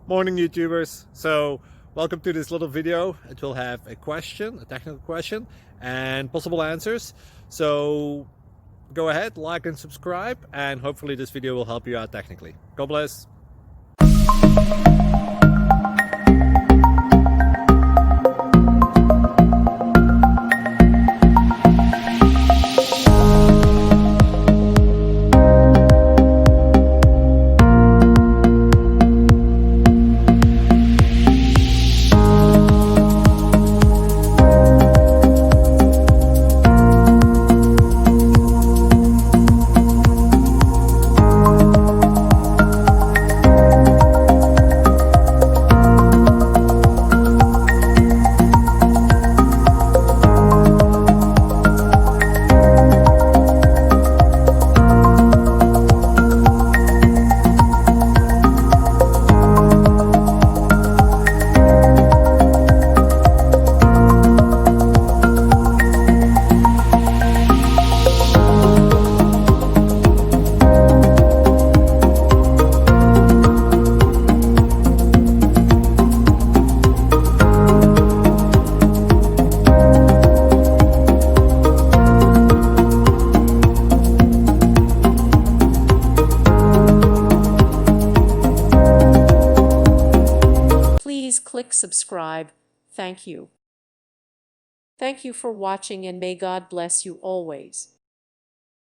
Morning YouTubers. So welcome to this little video. It will have a question, a technical question, and possible answers. So go ahead, like and subscribe, and hopefully this video will help you out technically. God bless. Please click subscribe. Thank you. Thank you for watching, and may God bless you always.